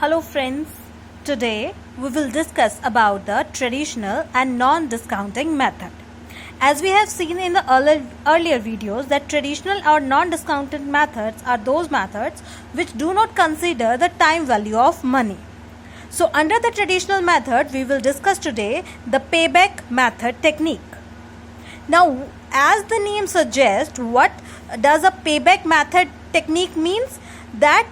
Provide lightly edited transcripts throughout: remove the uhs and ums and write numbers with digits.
Hello friends, today we will discuss about the traditional and non-discounting method. As we have seen in the earlier videos that traditional or non-discounted methods are those methods which do not consider the time value of money. So under the traditional method we will discuss today the payback method technique. Now as the name suggests, what does a payback method technique means? That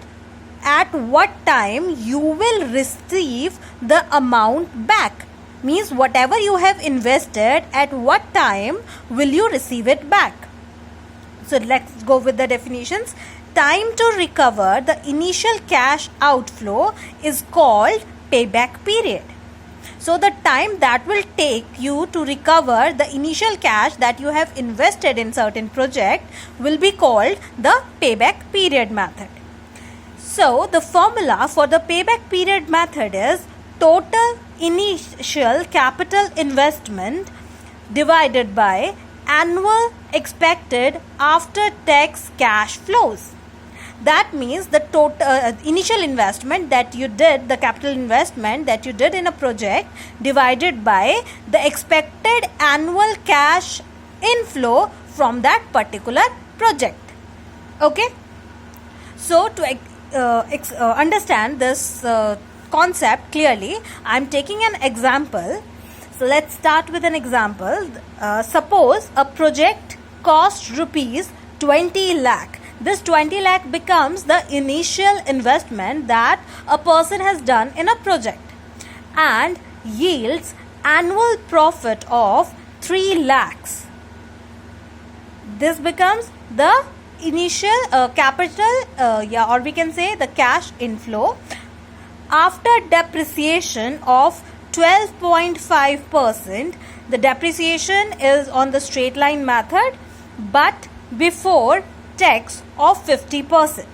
at what time you will receive the amount back, means whatever you have invested, at what time will you receive it back. So let's go with the definitions. Time to recover the initial cash outflow is called payback period. So the time that will take you to recover the initial cash that you have invested in certain project will be called the payback period method. So the formula for the payback period method is total initial capital investment divided by annual expected after tax cash flows. That means the total initial investment that you did, the capital investment that you did in a project divided by the expected annual cash inflow from that particular project. Okay. So to understand this concept clearly, I am taking an example. So let's start with an example. Suppose a project costs rupees 20 lakh. This 20 lakh becomes the initial investment that a person has done in a project and yields annual profit of 3 lakhs. This becomes the initial capital or we can say the cash inflow after depreciation of 12.5%. The depreciation is on the straight line method but before tax of 50%.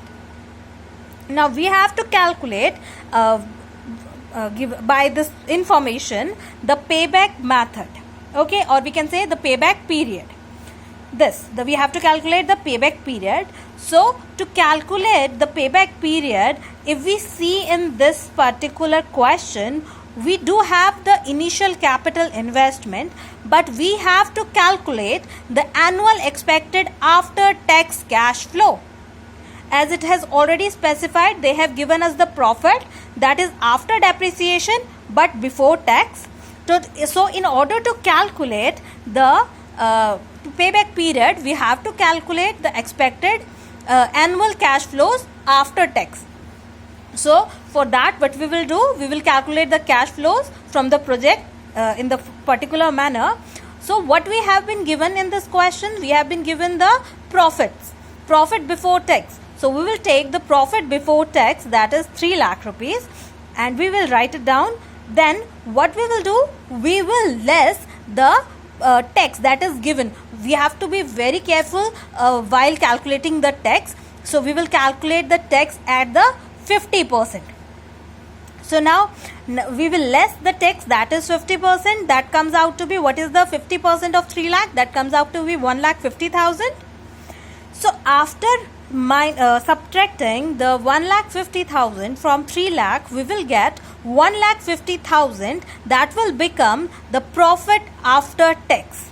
Now we have to calculate give by this information the payback method, okay, or we can say the payback period. We have to calculate the payback period. So to calculate the payback period, if we see in this particular question, we do have the initial capital investment, but we have to calculate the annual expected after tax cash flow. As it has already specified, they have given us the profit that is after depreciation but before tax. So in order to calculate the payback period, we have to calculate the expected annual cash flows after tax. So for that, what we will do, we will calculate the cash flows from the project in the particular manner. So what we have been given in this question, we have been given the profit before tax. So we will take the profit before tax, that is 3 lakh rupees, and we will write it down. Then what we will do, we will less the tax that is given. We have to be very careful while calculating the tax. So we will calculate the tax at the 50%. So now we will less the tax, that is 50%. That comes out to be, what is the 50% of 3 lakh? That comes out to be 1,50,000. So after subtracting the 1,50,000 from 3 lakh, we will get 1,50,000. That will become the profit after tax.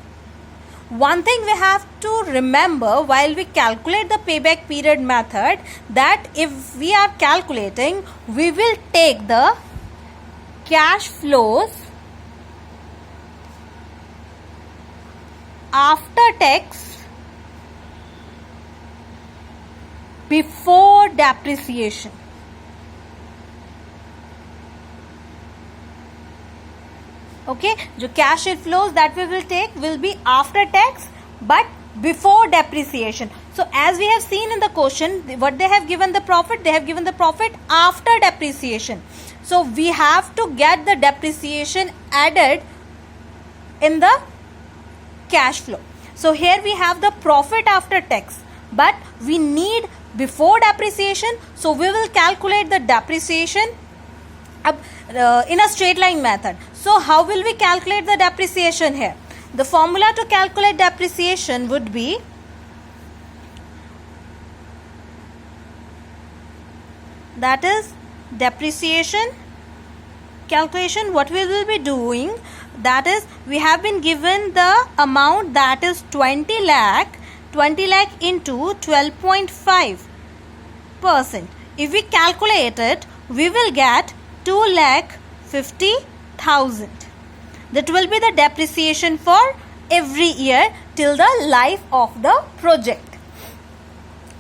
One thing we have to remember while we calculate the payback period method, that if we are calculating, we will take the cash flows after tax before depreciation. Okay, the cash inflows that we will take will be after tax but before depreciation. So as we have seen in the question, what they have given the profit, they have given the profit after depreciation. So we have to get the depreciation added in the cash flow. So here we have the profit after tax, but we need before depreciation. So we will calculate the depreciation in a straight line method. So how will we calculate the depreciation here? The formula to calculate depreciation would be that is depreciation calculation, what we will be doing, that is, we have been given the amount that is 20 lakh into 12.5%. If we calculate it, we will get 2,50,000. That will be the depreciation for every year till the life of the project.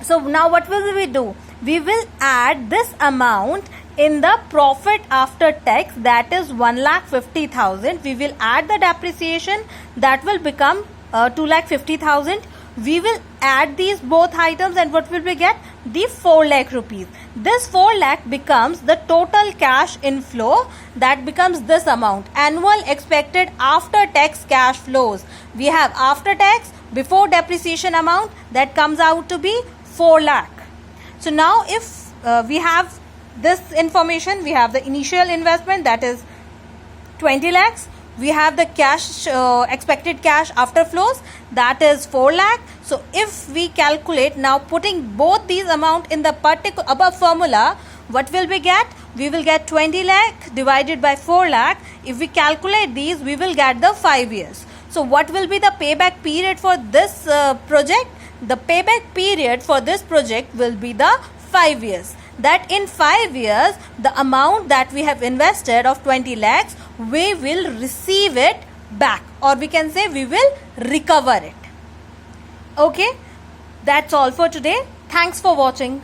So now what will we do? We will add this amount in the profit after tax, that is 1,50,000. We will add the depreciation, that will become 2,50,000. We will add these both items, and what will we get? The 4 lakh rupees. This 4 lakh becomes the total cash inflow, that becomes this amount. Annual expected after tax cash flows. We have after tax, before depreciation amount, that comes out to be 4 lakh. So now if we have this information, we have the initial investment, that is 20 lakhs. We have the cash expected cash after flows, that is 4 lakh. So if we calculate now, putting both these amount in the particular above formula, what will we get? We will get 20 lakh divided by 4 lakh. If we calculate these, we will get the 5 years. So what will be the payback period for this project? The payback period for this project will be the 5 years. That in 5 years, the amount that we have invested of 20 lakhs, we will receive it back, or we can say we will recover it. Okay, that's all for today. Thanks for watching.